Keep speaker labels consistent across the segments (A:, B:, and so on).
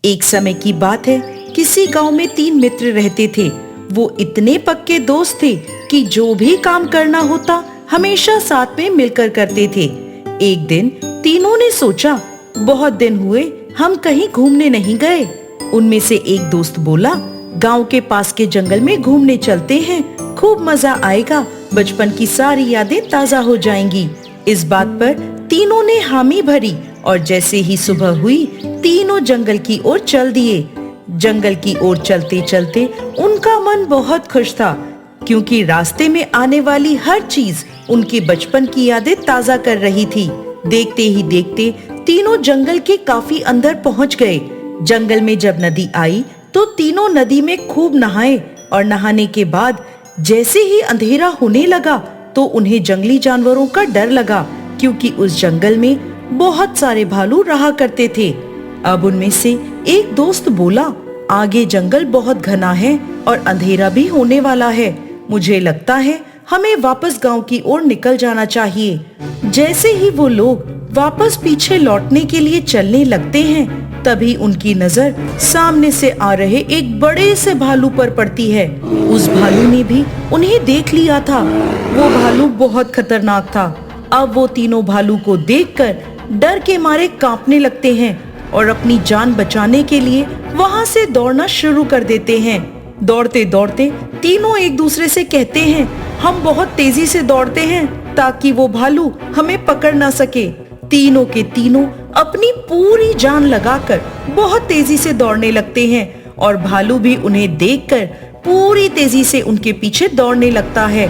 A: एक समय की बात है, किसी गांव में 3 मित्र रहते थे। वो इतने पक्के दोस्त थे कि जो भी काम करना होता हमेशा साथ में मिलकर करते थे। एक दिन तीनों ने सोचा, बहुत दिन हुए हम कहीं घूमने नहीं गए। उनमें से एक दोस्त बोला, गांव के पास के जंगल में घूमने चलते हैं, खूब मजा आएगा, बचपन की सारी यादें ताजा हो जाएंगी। इस बात पर तीनों ने हामी भरी और जैसे ही सुबह हुई तीनों जंगल की ओर चल दिए। जंगल की ओर चलते चलते उनका मन बहुत खुश था, क्योंकि रास्ते में आने वाली हर चीज उनके बचपन की यादें ताजा कर रही थी। देखते ही देखते तीनों जंगल के काफी अंदर पहुंच गए। जंगल में जब नदी आई तो तीनों नदी में खूब नहाए और नहाने के बाद जैसे ही अंधेरा होने लगा तो उन्हें जंगली जानवरों का डर लगा, क्योंकि उस जंगल में बहुत सारे भालू रहा करते थे। अब उनमें से एक दोस्त बोला, आगे जंगल बहुत घना है और अंधेरा भी होने वाला है। मुझे लगता है हमें वापस गांव की ओर निकल जाना चाहिए। जैसे ही वो लोग वापस पीछे लौटने के लिए चलने लगते हैं, तभी उनकी नजर सामने से आ रहे एक बड़े से भालू पर पड़ती है। उस भालू ने भी उन्हें देख लिया था। वो भालू बहुत खतरनाक था। अब वो तीनों भालू को देखकर डर के मारे कांपने लगते हैं और अपनी जान बचाने के लिए वहां से दौड़ना शुरू कर देते हैं। दौड़ते दौड़ते तीनों एक दूसरे से कहते हैं, हम बहुत तेजी से दौड़ते हैं ताकि वो भालू हमें पकड़ ना सके। तीनों के तीनों अपनी पूरी जान लगाकर बहुत तेजी से दौड़ने लगते हैं और भालू भी उन्हें देखकर पूरी तेजी से उनके पीछे दौड़ने लगता है।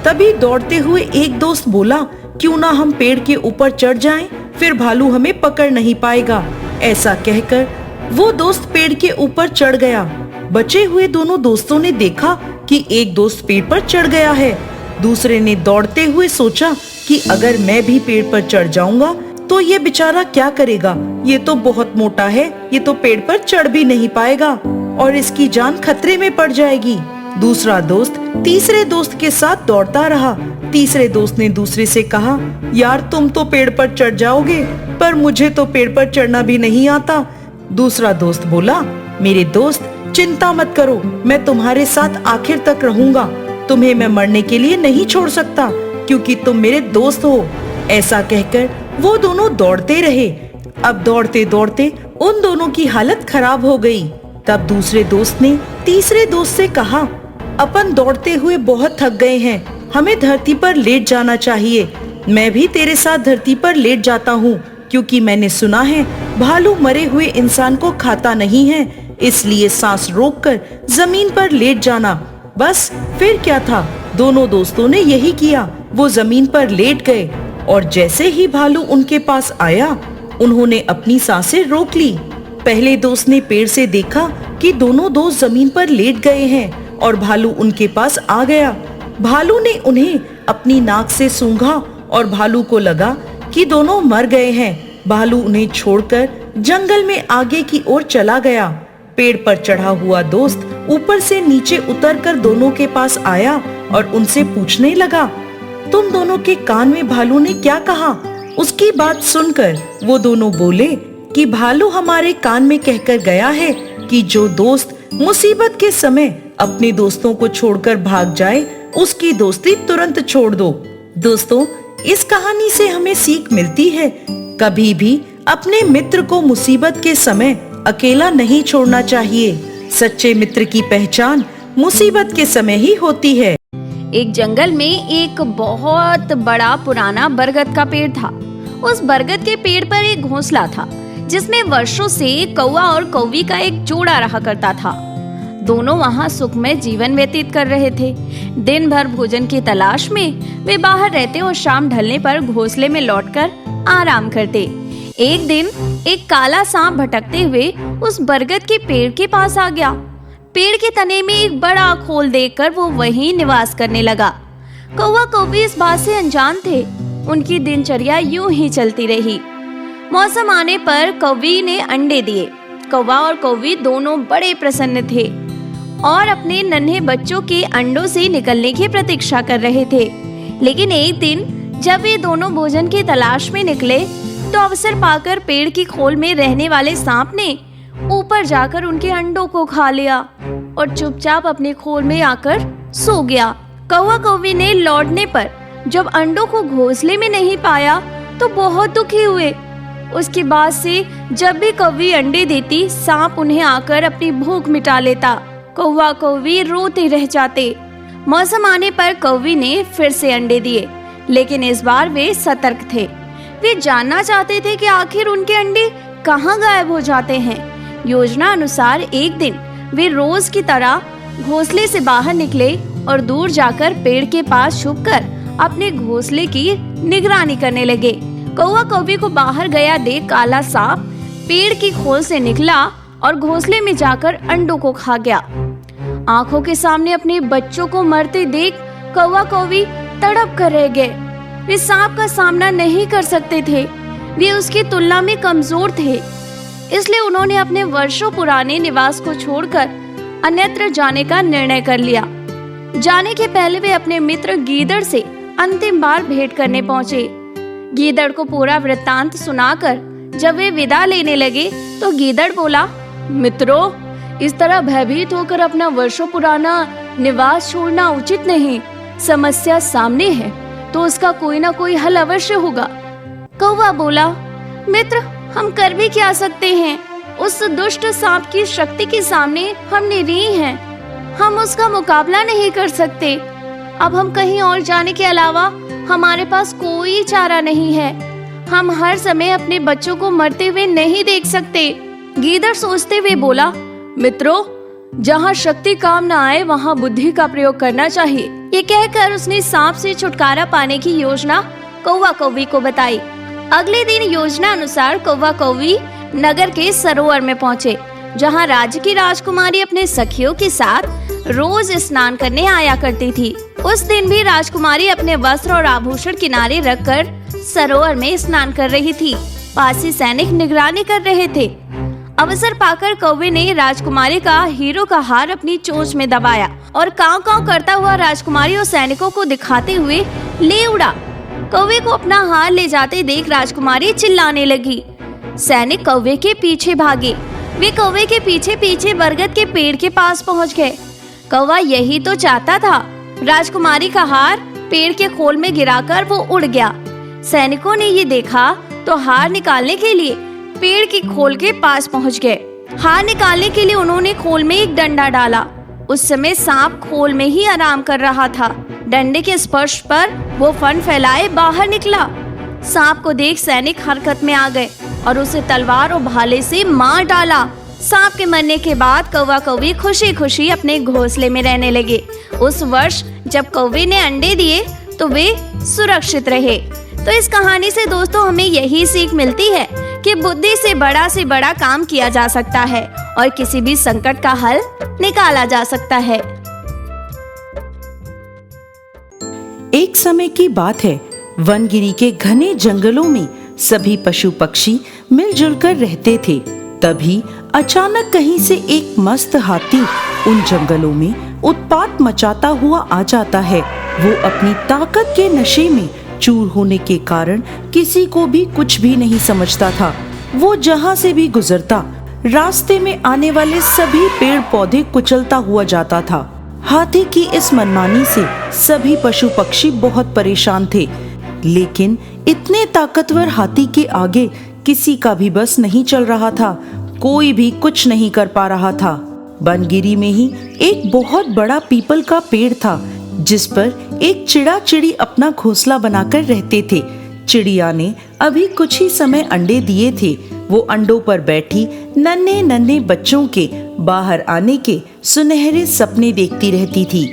A: तभी दौड़ते हुए एक दोस्त बोला, क्यों ना हम पेड़ के ऊपर चढ़ जाएं, फिर भालू हमें पकड़ नहीं पाएगा। ऐसा कहकर वो दोस्त पेड़ के ऊपर चढ़ गया। बचे हुए दोनों दोस्तों ने देखा कि एक दोस्त पेड़ पर चढ़ गया है। दूसरे ने दौड़ते हुए सोचा कि अगर मैं भी पेड़ पर चढ़ जाऊंगा तो ये बेचारा क्या करेगा, ये तो बहुत मोटा है, ये तो पेड़ पर चढ़ भी नहीं पाएगा और इसकी जान खतरे में पड़ जाएगी। दूसरा दोस्त तीसरे दोस्त के साथ दौड़ता रहा। तीसरे दोस्त ने दूसरे से कहा, यार तुम तो पेड़ पर चढ़ जाओगे, पर मुझे तो पेड़ पर चढ़ना भी नहीं आता। दूसरा दोस्त बोला, मेरे दोस्त चिंता मत करो, मैं तुम्हारे साथ आखिर तक रहूंगा। तुम्हें मैं मरने के लिए नहीं छोड़ सकता, क्योंकि तुम मेरे दोस्त हो। ऐसा कहकर वो दोनों दौड़ते रहे। अब दौड़ते दौड़ते उन दोनों की हालत खराब हो गई। तब दूसरे दोस्त ने तीसरे दोस्त से कहा, अपन दौड़ते हुए बहुत थक गए हैं, हमें धरती पर लेट जाना चाहिए। मैं भी तेरे साथ धरती पर लेट जाता हूँ, क्योंकि मैंने सुना है भालू मरे हुए इंसान को खाता नहीं है, इसलिए सांस रोककर जमीन पर लेट जाना। बस फिर क्या था, दोनों दोस्तों ने यही किया। वो जमीन पर लेट गए और जैसे ही भालू उनके पास आया, उन्होंने अपनी सांसें रोक ली। पहले दोस्त ने पेड़ से देखा कि दोनों दोस्त जमीन पर लेट गए हैं और भालू उनके पास आ गया। भालू ने उन्हें अपनी नाक से सूंघा और भालू को लगा कि दोनों मर गए हैं। भालू उन्हें छोड़कर जंगल में आगे की ओर चला गया। पेड़ पर चढ़ा हुआ दोस्त ऊपर से नीचे उतरकर दोनों के पास आया और उनसे पूछने लगा, तुम दोनों के कान में भालू ने क्या कहा? उसकी बात सुनकर वो दोनों बोले कि भालू हमारे कान में कहकर गया है कि जो दोस्त मुसीबत के समय अपने दोस्तों को छोड़कर भाग जाए, उसकी दोस्ती तुरंत छोड़ दो। दोस्तों, इस कहानी से हमें सीख मिलती है, कभी भी अपने मित्र को मुसीबत के समय अकेला नहीं छोड़ना चाहिए। सच्चे मित्र की पहचान मुसीबत के समय ही होती है।
B: एक जंगल में एक बहुत बड़ा पुराना बरगद का पेड़ था। उस बरगद के पेड़ पर एक घोंसला था, जिसमें वर्षों से कौवा और कौवी का एक जोड़ा रहा करता था। दोनों वहां सुखमय जीवन व्यतीत कर रहे थे। दिन भर भोजन की तलाश में वे बाहर रहते और शाम ढलने पर घोंसले में लौटकर आराम करते। एक दिन एक काला सांप भटकते हुए उस बरगद के पेड़ के पास आ गया। पेड़ के तने में एक बड़ा खोल देखकर वो वहीं निवास करने लगा। कौवा कौवी इस बात से अनजान थे। उनकी दिनचर्या यूं ही चलती रही। मौसम आने पर कौवी ने अंडे दिए। कौवा और कौवी दोनों बड़े प्रसन्न थे और अपने नन्हे बच्चों के अंडों से निकलने की प्रतीक्षा कर रहे थे। लेकिन एक दिन जब वे दोनों भोजन की तलाश में निकले तो अवसर पाकर पेड़ की खोल में रहने वाले सांप ने ऊपर जाकर उनके अंडों को खा लिया और चुपचाप अपने खोल में आकर सो गया। कौवा कौवी ने लौटने पर जब अंडों को घोंसले में नहीं पाया तो बहुत दुखी हुए। उसके बाद से जब भी कौवी अंडे देती, सांप उन्हें आकर अपनी भूख मिटा लेता। कौवा कौवी रोते रह जाते। मौसम आने पर कौवी ने फिर से अंडे दिए, लेकिन इस बार वे सतर्क थे। वे जानना चाहते थे कि आखिर उनके अंडे कहाँ गायब हो जाते हैं। योजना अनुसार एक दिन वे रोज की तरह घोंसले से बाहर निकले और दूर जाकर पेड़ के पास छुपकर अपने घोंसले की निगरानी करने लगे। कौवा कौवी को बाहर गया देख काला सांप पेड़ की खोल से निकला और घोंसले में जाकर अंडों को खा गया। आंखों के सामने अपने बच्चों को मरते देख कौवा कौवी तड़प कर रह गए। वे सांप का सामना नहीं कर सकते थे, वे उसकी तुलना में कमजोर थे। इसलिए उन्होंने अपने वर्षों पुराने निवास को छोड़कर अन्यत्र जाने का निर्णय कर लिया। जाने के पहले वे अपने मित्र गीदड़ से अंतिम बार भेंट करने पहुंचे। गीदड़ को पूरा वृत्तांत सुनाकर जब वे विदा लेने लगे तो गीदड़ बोला, मित्रों, इस तरह भयभीत होकर अपना वर्षों पुराना निवास छोड़ना उचित नहीं। समस्या सामने है तो उसका कोई ना कोई हल अवश्य होगा। कौवा बोला, मित्र, हम कर भी क्या सकते हैं? उस दुष्ट सांप की शक्ति के सामने हम निरीह हैं। हम उसका मुकाबला नहीं कर सकते। अब हम कहीं और जाने के अलावा हमारे पास कोई चारा नहीं है। हम हर समय अपने बच्चों को मरते हुए नहीं देख सकते। गीदड़ सोचते हुए बोला, मित्रों, जहाँ शक्ति काम न आए वहाँ बुद्धि का प्रयोग करना चाहिए। ये कहकर उसने सांप से छुटकारा पाने की योजना कौवा कौवी को बताई। अगले दिन योजना अनुसार कौवा कौवी नगर के सरोवर में पहुँचे, जहाँ राज्य की राजकुमारी अपने सखियों के साथ रोज स्नान करने आया करती थी। उस दिन भी राजकुमारी अपने वस्त्र और आभूषण किनारे रखकर सरोवर में स्नान कर रही थी। पास ही सैनिक निगरानी कर रहे थे। अवसर पाकर कौवे ने राजकुमारी का हीरो का हार अपनी चोंच में दबाया और कांव कांव करता हुआ राजकुमारी और सैनिकों को दिखाते हुए ले उड़ा। कौवे को अपना हार ले जाते देख राजकुमारी चिल्लाने लगी। सैनिक कौवे के पीछे भागे। वे कौवे के पीछे पीछे बरगद के पेड़ के पास पहुंच गए। कौवा यही तो चाहता था। राजकुमारी का हार पेड़ के खोल में गिराकर वो उड़ गया। सैनिकों ने ये देखा तो हार निकालने के लिए पेड़ की खोल के पास पहुंच गए। हार निकालने के लिए उन्होंने खोल में एक डंडा डाला। उस समय सांप खोल में ही आराम कर रहा था। डंडे के स्पर्श पर वो फन फैलाए बाहर निकला। सांप को देख सैनिक हरकत में आ गए और उसे तलवार और भाले से मार डाला। सांप के मरने के बाद कौवा कौवी खुशी खुशी अपने घोंसले में रहने लगे। उस वर्ष जब कौवे ने अंडे दिए तो वे सुरक्षित रहे। तो इस कहानी से दोस्तों हमें यही सीख मिलती है कि बुद्धि से बड़ा काम किया जा सकता है और किसी भी संकट का हल निकाला जा सकता है।
A: एक समय की बात है, वनगिरी के घने जंगलों में सभी पशु पक्षी मिलजुल कर रहते थे। तभी अचानक कहीं से एक मस्त हाथी उन जंगलों में उत्पात मचाता हुआ आ जाता है। वो अपनी ताकत के नशे में चूर होने के कारण किसी को भी कुछ भी नहीं समझता था। वो जहाँ से भी गुजरता रास्ते में आने वाले सभी पेड़ पौधे कुचलता हुआ जाता था। हाथी की इस मनमानी से सभी पशु पक्षी बहुत परेशान थे, लेकिन इतने ताकतवर हाथी के आगे किसी का भी बस नहीं चल रहा था। कोई भी कुछ नहीं कर पा रहा था। वनगिरी में ही एक बहुत बड़ा पीपल का पेड़ था, जिस पर एक चिड़ा चिड़ी अपना घोंसला बनाकर रहते थे। चिड़िया ने अभी कुछ ही समय अंडे दिए थे। वो अंडों पर बैठी नन्हे नन्हे बच्चों के बाहर आने के सुनहरे सपने देखती रहती थी।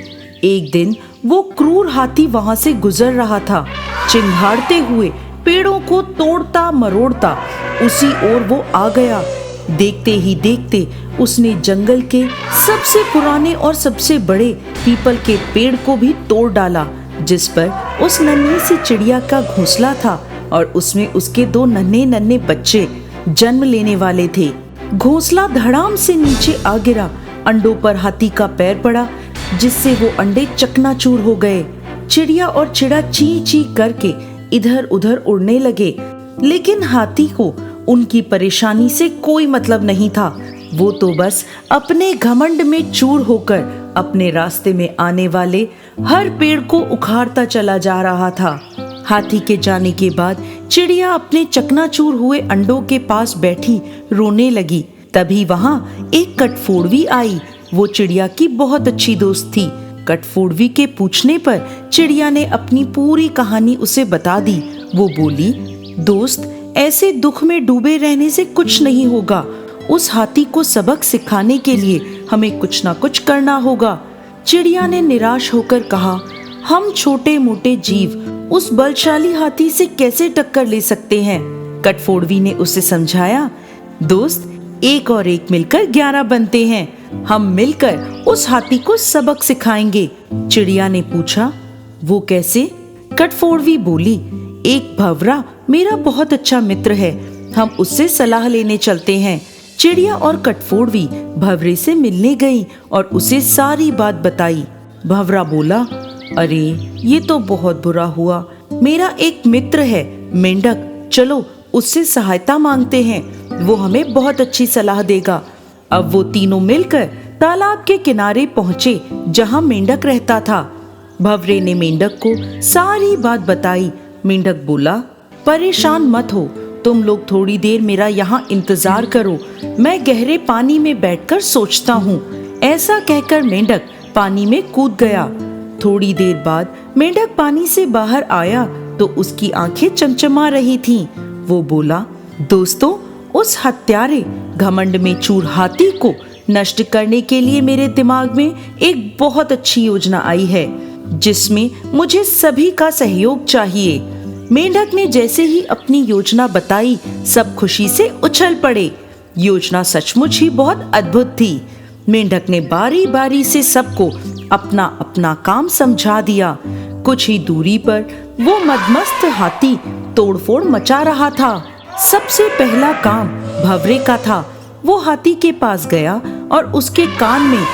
A: एक दिन वो क्रूर हाथी वहां से गुजर रहा था। चिंघाड़ते हुए पेड़ों को तोड़ता मरोड़ता उसी ओर वो आ गया। देखते ही देखते उसने जंगल के सबसे पुराने और सबसे बड़े पीपल के पेड़ को भी तोड़ डाला, जिस पर उस नन्ही सी चिड़िया का घोंसला था और उसमें उसके 2 नन्हे नन्हे बच्चे जन्म लेने वाले थे। घोंसला धड़ाम से नीचे आ गिरा। अंडों पर हाथी का पैर पड़ा, जिससे वो अंडे चकनाचूर हो गए। चिड़िया और चिड़ा ची ची करके इधर उधर उड़ने लगे, लेकिन हाथी को उनकी परेशानी से कोई मतलब नहीं था। वो तो बस अपने घमंड में चूर होकर अपने रास्ते में आने वाले हर पेड़ को उखाड़ता चला जा रहा था। हाथी के जाने के बाद चिड़िया अपने चकनाचूर हुए अंडों के पास बैठी रोने लगी। तभी वहां एक कटफोड़वी आई। वो चिड़िया की बहुत अच्छी दोस्त थी। कटफोड़वी के पूछने पर चिड़िया ने अपनी पूरी कहानी उसे बता दी। वो बोली, दोस्त, ऐसे दुख में डूबे रहने से कुछ नहीं होगा। उस हाथी को सबक सिखाने के लिए हमें कुछ ना कुछ करना होगा। चिड़िया ने निराश होकर कहा, हम छोटे मोटे जीव उस बलशाली हाथी से कैसे टक्कर ले सकते हैं। कटफोड़वी ने उसे समझाया, दोस्त, 1 और 1 मिलकर 11 बनते हैं। हम मिलकर उस हाथी को सबक सिखाएंगे। चिड़िया ने पूछा, वो कैसे? कटफोड़वी बोली, एक भंवरा मेरा बहुत अच्छा मित्र है, हम उससे सलाह लेने चलते हैं। चिड़िया और कटफोड़वी भंवरे से मिलने गई और उसे सारी बात बताई। भंवरा बोला, अरे ये तो बहुत बुरा हुआ। मेरा एक मित्र है मेंढक, चलो उससे सहायता मांगते हैं, वो हमें बहुत अच्छी सलाह देगा। अब वो तीनों मिलकर तालाब के किनारे पहुंचे जहां मेंढक रहता था। भंवरे ने मेंढक को सारी बात बताई। मेंढक बोला, परेशान मत हो, तुम लोग थोड़ी देर मेरा यहाँ इंतजार करो, मैं गहरे पानी में बैठकर सोचता हूँ। ऐसा कहकर मेंढक पानी में कूद गया। थोड़ी देर बाद मेंढक पानी से बाहर आया तो उसकी आंखें चमचमा रही थीं। वो बोला, दोस्तों, उस हत्यारे घमंड में चूर हाथी को नष्ट करने के लिए मेरे दिमाग में एक बहुत अच्छी योजना आई है, जिसमें मुझे सभी का सहयोग चाहिए। मेंढक ने जैसे ही अपनी योजना बताई, सब खुशी से उछल पड़े। योजना सचमुच ही बहुत अद्भुत थी। मेंढक ने बारी बारी से सबको अपना अपना काम समझा दिया। कुछ ही दूरी पर वो मदमस्त हाथी तोड़फोड़ मचा रहा था। सबसे पहला काम भंवरे का था। वो हाथी के पास गया और उसके कान में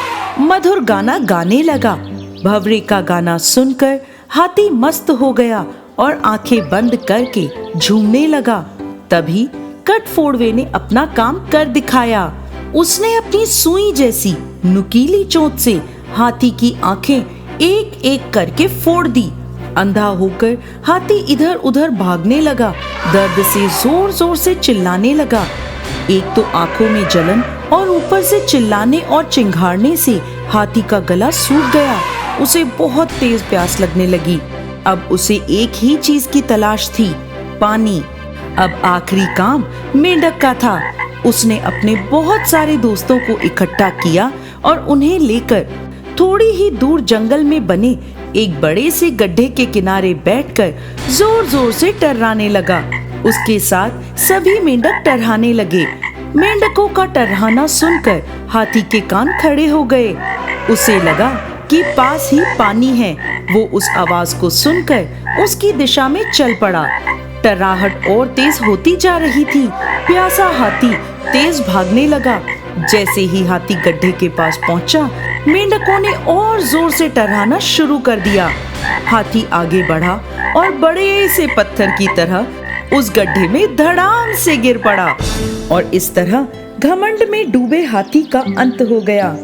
A: मधुर गाना गाने लगा। भंवरे का गाना सुनकर हाथी मस्त हो गया और आंखें बंद करके झूमने लगा। तभी कटफोड़वे ने अपना काम कर दिखाया। उसने अपनी सुई जैसी नुकीली चोंच से हाथी की आंखें एक एक करके फोड़ दी। अंधा होकर हाथी इधर उधर भागने लगा, दर्द से जोर जोर से चिल्लाने लगा। एक तो आंखों में जलन और ऊपर से चिल्लाने और चिंघाड़ने से हाथी का गला सूख गया। उसे बहुत तेज प्यास लगने लगी। अब उसे एक ही चीज की तलाश थी, पानी। अब आखिरी काम मेंढक का था। उसने अपने बहुत सारे दोस्तों को इकट्ठा किया और उन्हें लेकर थोड़ी ही दूर जंगल में बने एक बड़े से गड्ढे के किनारे बैठकर जोर जोर से टर्राने लगा। उसके साथ सभी मेंढक टर्राने लगे। मेंढकों का टर्राना सुनकर हाथी के कान खड़े हो गए। उसे लगा कि पास ही पानी है। वो उस आवाज को सुनकर उसकी दिशा में चल पड़ा। टर्राहट और तेज होती जा रही थी। प्यासा हाथी तेज भागने लगा। जैसे ही हाथी गड्ढे के पास पहुंचा, मेंढकों ने और जोर से टर्राना शुरू कर दिया। हाथी आगे बढ़ा और बड़े से पत्थर की तरह उस गड्ढे में धड़ाम से गिर पड़ा और इस तरह घमंड में डूबे हाथी का अंत हो गया।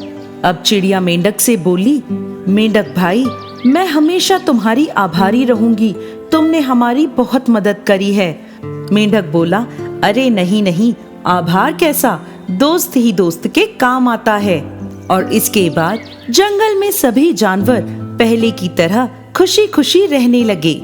A: अब चिड़िया मेंढक से बोली, मेंढक भाई, मैं हमेशा तुम्हारी आभारी रहूंगी, तुमने हमारी बहुत मदद करी है। मेंढक बोला, अरे नहीं नहीं, आभार कैसा, दोस्त ही दोस्त के काम आता है। और इसके बाद जंगल में सभी जानवर पहले की तरह खुशी खुशी रहने लगे।